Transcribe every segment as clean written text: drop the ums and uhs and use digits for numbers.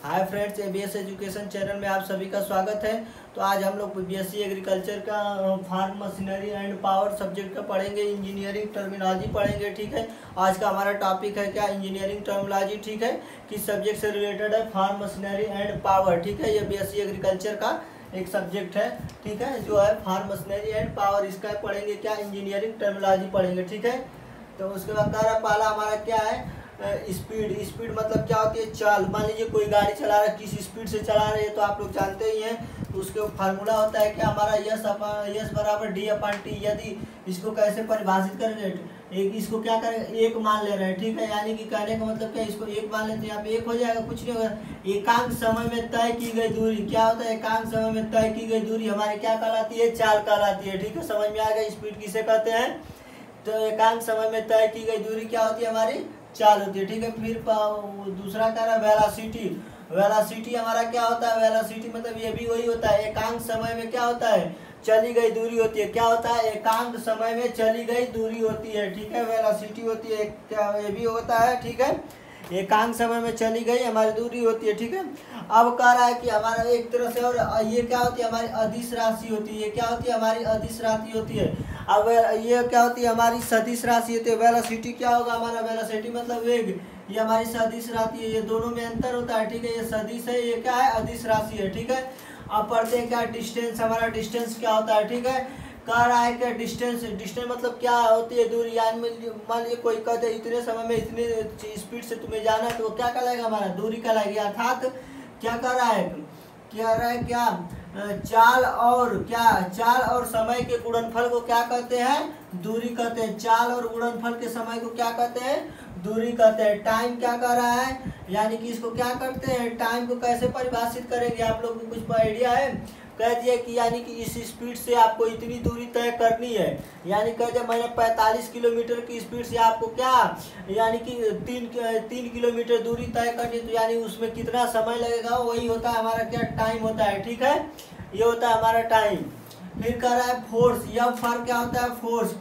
Hi friends, ABS education channel में आप सभी का स्वागत है। तो आज हम लोग बीएससी एग्रीकल्चर का farm machinery and power subject का पढ़ेंगे, इंजीनियरिंग टर्मिनोलॉजी पढ़ेंगे। ठीक है, आज का हमारा टॉपिक है क्या, इंजीनियरिंग टर्मिनोलॉजी। ठीक है, किस सब्जेक्ट से रिलेटेड है, फार्म मशीनरी एंड पावर। ठीक है, ये बीएससी एग्रीकल्चर का एक सब्जेक्ट है। ठीक है, जो है फार्म मशीनरी एंड पावर, इसका पढ़ेंगे क्या, इंजीनियरिंग टर्मिनोलॉजी पढ़ेंगे। ठीक है, तो उसके बाद पहला हमारा क्या है, स्पीड मतलब क्या होती है, चाल। मान लीजिए कोई गाड़ी चला रहा है, किस स्पीड से चला रहे हैं तो आप लोग जानते ही हैं। तो उसके फार्मूला होता है क्या हमारा, यस बराबर d/t। यदि इसको कैसे परिभाषित करेंगे, एक इसको क्या करें, एक मान ले रहे हैं। ठीक है, यानी कि कहने का मतलब क्या, इसको एक मान लेते हैं, यहाँ पे एक हो जाएगा, कुछ नहीं होगा। एकांक समय में तय की गई दूरी क्या होता है, एकांक समय में तय की गई दूरी हमारी क्या कहलाती है, चाल कहलाती है। ठीक है, समझ में आ गया स्पीड किसे कहते हैं। तो एकांक समय में तय की गई दूरी क्या होती है, हमारी चाल होती है। ठीक है, फिर दूसरा कह रहा है वेलोसिटी। वेलोसिटी हमारा क्या होता है, वेलोसिटी मतलब ये भी वही होता है, एकांक समय में क्या होता है, चली गई दूरी होती है। क्या होता है, एकांक समय में चली गई दूरी होती है। ठीक है, वेलोसिटी होती है, क्या ये भी होता है। ठीक है, एकांक समय में चली गई हमारी दूरी होती है। ठीक है, अब कह रहा है कि हमारा एक तरह से, और ये क्या होती है, हमारी अदिश राशि होती है। ये क्या होती है, हमारी अदिश राशि होती है। अब ये क्या होती है, हमारी सदिश राशि होती है। वेलोसिटी क्या होगा हमारा, वेलोसिटी मतलब वेग, ये हमारी सदिश राशि है। ये दोनों में अंतर होता है। ठीक है, ये सदिश है, ये क्या है, अदिश राशि है। ठीक है, अब पढ़ते हैं क्या, डिस्टेंस। हमारा डिस्टेंस क्या होता है। ठीक है, कह रहा है कि डिस्टेंस मतलब क्या होती है, दूरी। यानी मान लीजिए कोई कहते हैं इतने समय में इतने स्पीड से तुम्हें जाना है, तो क्या कहलाएगा, हमारा दूरी कहलाएगी। अर्थात क्या कह रहा है, क्या चाल और समय के गुणनफल को क्या कहते हैं, दूरी कहते हैं। चाल और गुणनफल के समय को क्या कहते हैं, दूरी कहते हैं। टाइम क्या कह रहा है, यानी कि इसको क्या करते हैं, टाइम को कैसे परिभाषित करेंगे, आप लोग को कुछ आइडिया है। कह दिया कि यानी कि इस स्पीड से आपको इतनी दूरी तय करनी है। यानी कह दिया मैंने 45 किलोमीटर की स्पीड से आपको क्या, यानी कि 3 किलोमीटर दूरी तय करनी, तो यानी उसमें कितना समय लगेगा, वही होता है हमारा क्या, टाइम होता है। ठीक है, ये होता है हमारा टाइम। फिर कह रहा है फोर्स। यह फर्क क्या होता है,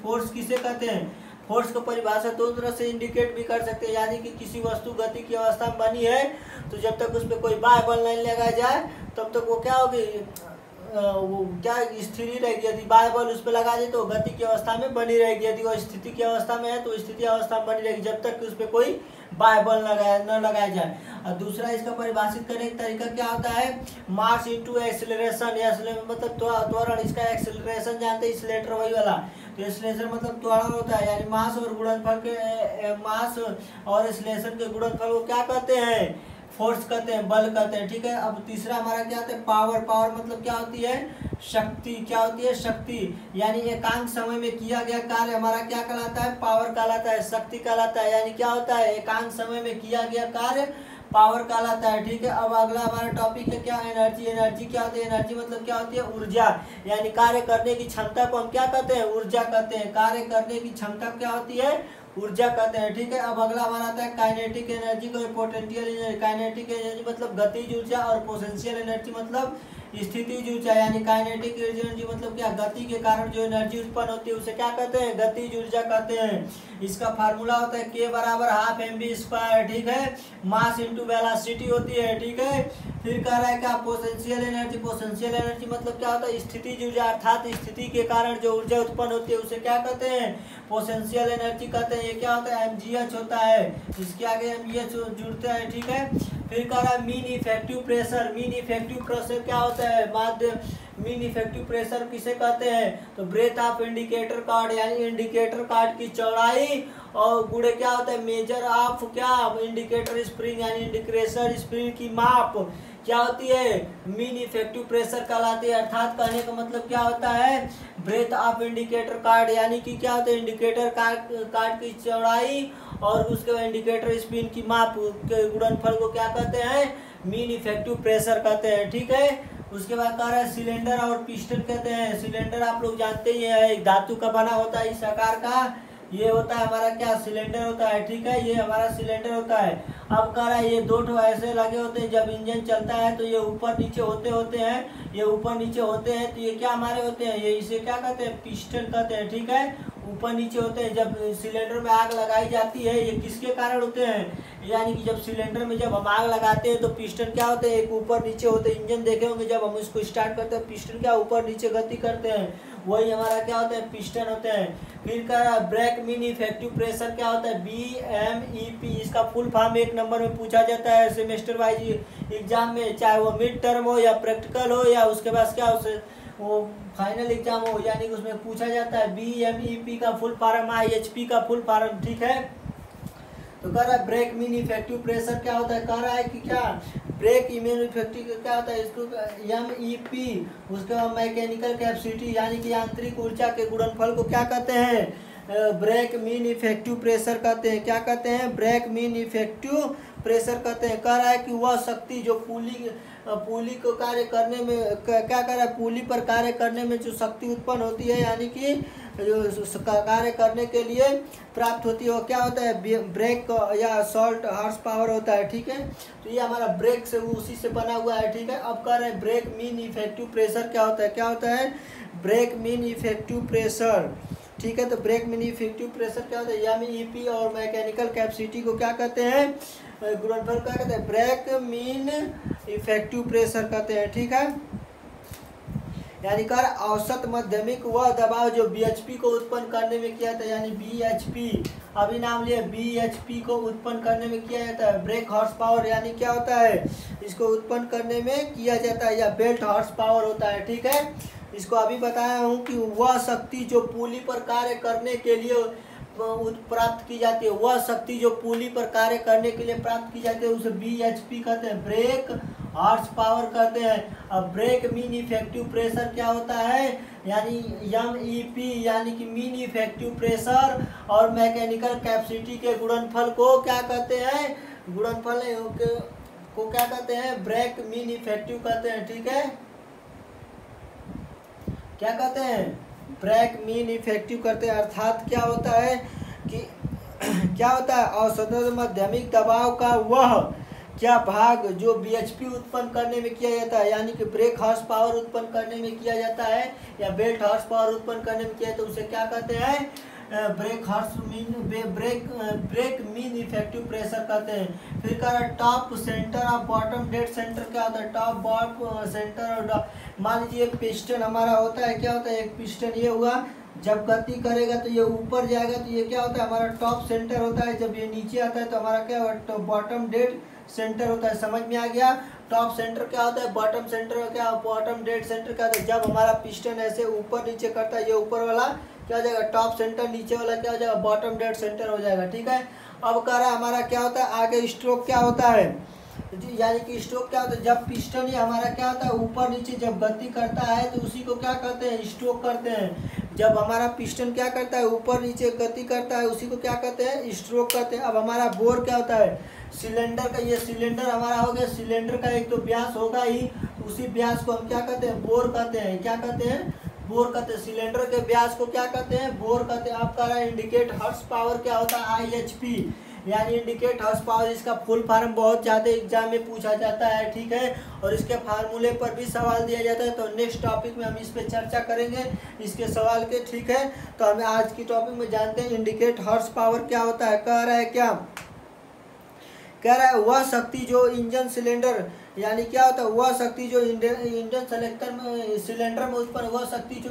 फोर्स किसे कहते हैं। फोर्स को परिभाषा दो तरह से इंडिकेट भी कर सकते हैं। यानी कि किसी वस्तु गति की अवस्था में बनी है, तो जब तक उस पर कोई बाह्य बल नहीं लगाया जाए तब तक वो क्या होगी, वो क्या स्थिर रहेगी। यदि बाह्य बल उस पर लगा दे तो गति की अवस्था में बनी रहेगी। यदि वो स्थिति की अवस्था में है तो स्थिति अवस्था में बनी रहेगी, जब तक कि उस पर कोई बाह्य बल न लगाया जाए। और दूसरा इसका परिभाषित करने का तरीका क्या होता है, मास इनटू एक्सेलरेशन। मतलब त्वरण, इसका एक्सेलरेशन जानते हैं, एक्सेलरेटर वही वाला। तो एक्सेलरेशन मतलब त्वरण होता है, यानी मास और गुणनफल के, मास और एक्सेलरेशन के गुणनफल को क्या कहते हैं, फोर्स कहते हैं, बल कहते हैं। ठीक है, अब तीसरा हमारा क्या होता है, पावर मतलब क्या होती है, शक्ति। क्या होती है, शक्ति। यानी एकांक समय में किया गया कार्य हमारा क्या कहलाता है, पावर कहलाता है, शक्ति कहलाता है। यानी क्या होता है, एकांक समय में किया गया कार्य पावर कहलाता है। ठीक है, अब अगला हमारा टॉपिक है क्या, एनर्जी। एनर्जी क्या होती है, एनर्जी मतलब क्या होती है, ऊर्जा। यानी कार्य करने की क्षमता को हम क्या कहते हैं, ऊर्जा कहते हैं। कार्य करने की क्षमता क्या होती है, ऊर्जा कहते हैं। ठीक है, अब अगला हमारा आता है काइनेटिक एनर्जी को पोटेंशियल एनर्जी। काइनेटिक एनर्जी मतलब गतिज ऊर्जा, और पोटेंशियल एनर्जी मतलब स्थितिज ऊर्जा। यानी काइनेटिक एनर्जी मतलब क्या, गति के कारण जो एनर्जी उत्पन्न होती है उसे क्या कहते हैं, गतिज ऊर्जा कहते हैं। इसका फार्मूला होता है K बराबर ½ mv²। ठीक है, मास इंटू वेलोसिटी होती है। ठीक है, फिर कह रहा है क्या, पोटेंशियल एनर्जी। पोटेंशियल एनर्जी मतलब क्या होता है, स्थितिज ऊर्जा, अर्थात स्थिति के कारण जो ऊर्जा उत्पन्न होती है उसे क्या कहते हैं, पोटेंशियल एनर्जी कहते हैं। ये क्या होता है, mgh होता है, इसके आगे mgh जुड़ते हैं। ठीक है, फिर कह रहा है mean effective pressure. Mean effective pressure क्या होता है, मीन इफेक्टिव प्रेशर किसे कहते हैं, तो ब्रेथ ऑफ इंडिकेटर कार्ड, यानी इंडिकेटर कार्ड की चौड़ाई और गुणे क्या होता है, मेजर ऑफ क्या, इंडिकेटर स्प्रिंग, यानी इंडिकेटर स्प्रिंग की माप क्या होती है, मीन इफेक्टिव प्रेशर कहलाती है। अर्थात कहने का मतलब क्या होता है, ब्रेथ ऑफ इंडिकेटर कार्ड, यानी कि क्या होता है, इंडिकेटर कार्ड की चौड़ाई और उसके इंडिकेटर स्पिन की माप के गुणनफल को क्या कहते हैं, मीन इफेक्टिव प्रेशर कहते हैं। ठीक है, उसके बाद कह रहा है सिलेंडर और पिस्टन कहते हैं। सिलेंडर आप लोग जानते ही हैं, एक धातु का बना होता है इस आकार का, ये होता है हमारा क्या, सिलेंडर होता है। ठीक है, ये हमारा सिलेंडर होता है। अब कह रहा है ये दो ठो ऐसे लगे होते हैं, जब इंजन चलता है तो ये ऊपर नीचे होते हैं, ये ऊपर नीचे होते हैं, तो ये क्या हमारे होते हैं, ये इसे क्या कहते हैं, पिस्टन कहते हैं। ठीक है, ऊपर नीचे होते हैं। जब सिलेंडर में आग लगाई जाती है ये किसके कारण होते हैं, यानी कि जब सिलेंडर में जब हम आग लगाते हैं तो पिस्टन क्या होते हैं, एक ऊपर नीचे होते हैं। इंजन देखे होंगे, जब हम इसको स्टार्ट करते हैं पिस्टन क्या ऊपर नीचे गति करते हैं, वही हमारा क्या होता है, पिस्टन होते हैं। फिर का ब्रेक मीन इफेक्टिव प्रेशर क्या होता है, BMEP। इसका फुल फॉर्म 1 नंबर में पूछा जाता है सेमेस्टर वाइज एग्जाम में, चाहे वो मिड टर्म हो या प्रैक्टिकल हो या उसके बाद क्या उसे वो फाइनल एग्जाम हो, यानी कि उसमें पूछा जाता है। BMEP का फुल फॉर्म, IHP का फुल फॉर्म, ठीक है। तो कह रहा है ब्रेक मीन इफेक्टिव प्रेशर क्या होता है, कह रहा है कि क्या ब्रेक मीन इफेक्टिव क्या होता है, इसको MEP उसके बाद मैकेनिकल कैपेसिटी यानी कि यांत्रिक ऊर्जा के गुणनफल को क्या कहते हैं, ब्रेक मीन इफेक्टिव प्रेशर कहते हैं। क्या कहते हैं, ब्रेक मीन इफेक्टिव प्रेशर कहते हैं। कह रहा है कि वह शक्ति जो पुली को कार्य करने में क्या कर रहा है, पुली पर कार्य करने में जो शक्ति उत्पन्न होती है, यानी कि जो कार्य करने के लिए प्राप्त होती है वो क्या होता है, ब्रेक या सॉल्ट हॉर्स पावर होता है, ठीक है। तो ये हमारा ब्रेक से उसी से बना हुआ है, ठीक है। अब कह रहे हैं ब्रेक मीन इफेक्टिव प्रेशर क्या होता है, क्या होता है, ब्रेक मीन इफेक्टिव प्रेशर, ठीक है। तो ब्रेक मीन इफेक्टिव प्रेशर क्या होता है, MEP और मैकेनिकल कैपेसिटी को क्या कहते हैं, गुणनफल क्या कहते हैं, ब्रेक मीन इफेक्टिव प्रेशर कहते हैं, ठीक है। यानी कर औसत माध्यमिक वह दबाव जो BHP को उत्पन्न करने में किया जाता है, यानी BHP, अभी नाम लिए, BHP को उत्पन्न करने में किया जाता है। ब्रेक हॉर्स पावर यानी क्या होता है, इसको उत्पन्न करने में किया जाता है, या बेल्ट हॉर्स पावर होता है, ठीक है। इसको अभी बताया हूँ कि वह शक्ति जो पुली पर कार्य करने के लिए प्राप्त की जाती है, वह शक्ति जो पुली पर कार्य करने के लिए प्राप्त की जाती है उसे BHP कहते हैं, ब्रेक हॉर्स पावर कहते हैं। अब ब्रेक मीन इफेक्टिव प्रेशर क्या होता है, यानी MEP यानी कि मीन इफेक्टिव प्रेशर और मैकेनिकल कैपेसिटी के गुणनफल को क्या कहते हैं, गुणनफल को क्या कहते हैं, ब्रेक मीन इफेक्टिव कहते हैं, ठीक है। क्या कहते हैं, ब्रेक मीन इफेक्टिव करते हैं। अर्थात क्या होता है कि क्या होता है, औसत माध्यमिक दबाव का वह क्या भाग जो BHP उत्पन्न करने में किया जाता है, यानी कि ब्रेक हॉर्स पावर उत्पन्न करने में किया जाता है या बेल्ट हॉर्स पावर उत्पन्न करने में किया जाता है, उसे क्या कहते हैं, ब्रेक मीन इफेक्टिव प्रेशर कहते हैं। फिर कह रहा है टॉप सेंटर और बॉटम डेड सेंटर क्या होता है, टॉप बॉटम सेंटर और मान लीजिए एक पिस्टन हमारा होता है, क्या होता है, एक पिस्टन ये हुआ, जब गति करेगा तो ये ऊपर जाएगा तो ये क्या होता है, हमारा टॉप सेंटर होता है। जब ये नीचे आता है तो हमारा क्या होता है, बॉटम डेड सेंटर होता है। समझ में आ गया, टॉप सेंटर क्या होता है, बॉटम सेंटर क्या, बॉटम डेड सेंटर क्या होता है। जब हमारा पिस्टन ऐसे ऊपर नीचे करता है, ये ऊपर वाला क्या हो जाएगा, टॉप सेंटर, नीचे वाला क्या हो जाएगा, बॉटम डेड सेंटर हो जाएगा, ठीक है। अब कह रहा है हमारा क्या होता है, आगे स्ट्रोक क्या होता है, यानी कि स्ट्रोक क्या होता है, जब पिस्टन ये हमारा क्या होता है ऊपर नीचे जब गति करता है तो उसी को क्या कहते हैं, स्ट्रोक करते हैं। जब हमारा पिस्टन क्या करता है ऊपर नीचे गति करता है उसी को क्या कहते हैं, स्ट्रोक कहते हैं। अब हमारा बोर क्या होता है, सिलेंडर का, ये सिलेंडर हमारा हो गया, सिलेंडर का एक तो व्यास होगा ही, तो उसी व्यास को हम क्या कहते हैं, बोर कहते हैं। क्या कहते हैं, बोर कहते हैं। सिलेंडर के व्यास को क्या कहते हैं, बोर कहते हैं। आप कह रहे हैं इंडिकेट हॉर्स पावर क्या होता है, IHP यानी इंडिकेट हॉर्स पावर। इसका फुल फॉर्म बहुत ज़्यादा एग्जाम में पूछा जाता है, ठीक है, और इसके फार्मूले पर भी सवाल दिया जाता है। तो नेक्स्ट टॉपिक में हम इस पर चर्चा करेंगे इसके सवाल के, ठीक है। तो हमें आज की टॉपिक में जानते हैं इंडिकेट हॉर्स पावर क्या होता है। कह रहा है क्या, कह रहा है वह शक्ति जो इंजन सिलेंडर यानी क्या होता है, वह शक्ति जो इंजन सिलेंडर में उत्पन्न, वह शक्ति जो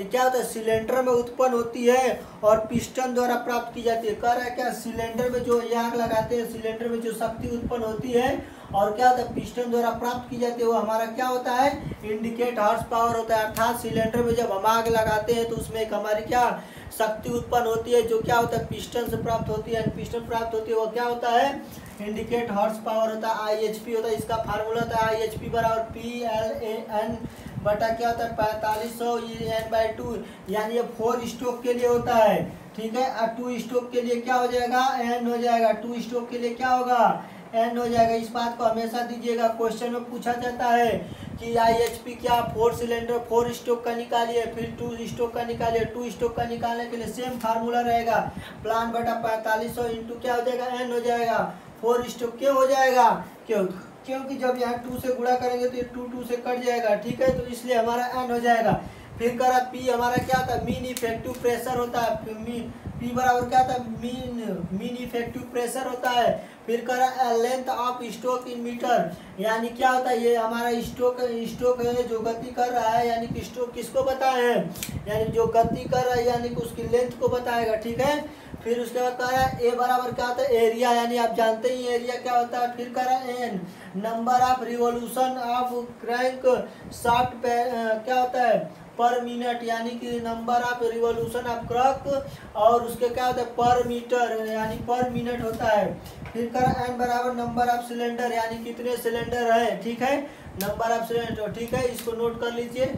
क्या होता है सिलेंडर में उत्पन्न होती है और पिस्टन द्वारा प्राप्त की जाती है। कह रहा है क्या, सिलेंडर में जो आग लगाते हैं, सिलेंडर में जो शक्ति उत्पन्न होती है और क्या होता है पिस्टन द्वारा प्राप्त की जाती है, वो हमारा क्या होता है, इंडिकेट हॉर्स पावर होता है। अर्थात सिलेंडर में जब हम आग लगाते हैं तो उसमें एक हमारी क्या शक्ति उत्पन्न होती है जो क्या होता है पिस्टन से प्राप्त होती है, पिस्टन प्राप्त होती है, वो क्या होता है, इंडिकेट हॉर्स पावर होता है, IHP होता है। इसका फार्मूला होता है IHP बराबर PLAN बटा क्या होता है 4500 N/2, यानी ये 4 स्ट्रोक के लिए होता है, ठीक है। और 2 स्ट्रोक के लिए क्या हो जाएगा, N हो जाएगा। 2 स्ट्रोक के लिए क्या होगा, N हो जाएगा। इस बात को हमेशा दीजिएगा, क्वेश्चन में पूछा जाता है कि IHP क्या 4 सिलेंडर 4 स्ट्रोक का निकालिए, फिर 2 स्ट्रोक का निकालिए। 2 स्ट्रोक का निकालने के लिए सेम फार्मूला रहेगा, प्लान बटा 4500 इंटू क्या हो जाएगा, N हो जाएगा। 4 स्ट्रोक क्यों हो जाएगा, क्योंकि जब यहाँ 2 से गुणा करेंगे तो ये 2 से कट जाएगा, ठीक है, तो इसलिए हमारा N हो जाएगा। फिर करा पी हमारा क्या था, मीन इफेक्टिव प्रेशर होता है, पी बराबर क्या था, मीन इफेक्टिव प्रेशर होता है। फिर करा length of stroke in metre, यानी क्या होता है, ये हमारा स्ट्रोक है जो गति कर रहा है, यानी कि स्ट्रोक किसको बताए हैं, यानी जो गति कर रहा है यानी कि उसकी लेंथ को बताएगा, ठीक है। फिर उसके बाद कह रहा है ए बराबर क्या होता है, एरिया, यानी आप जानते ही एरिया क्या होता है। फिर कह रहा है N, number of revolution of crank shaft क्या होता है, पर मिनट, यानी कि number of revolution of crank, और उसके क्या होता है पर मीटर, यानी पर मिनट होता है। फिर करा एन बराबर नंबर ऑफ सिलेंडर, यानी कितने सिलेंडर है, ठीक है, नंबर ऑफ सिलेंडर, ठीक है, इसको नोट कर लीजिए।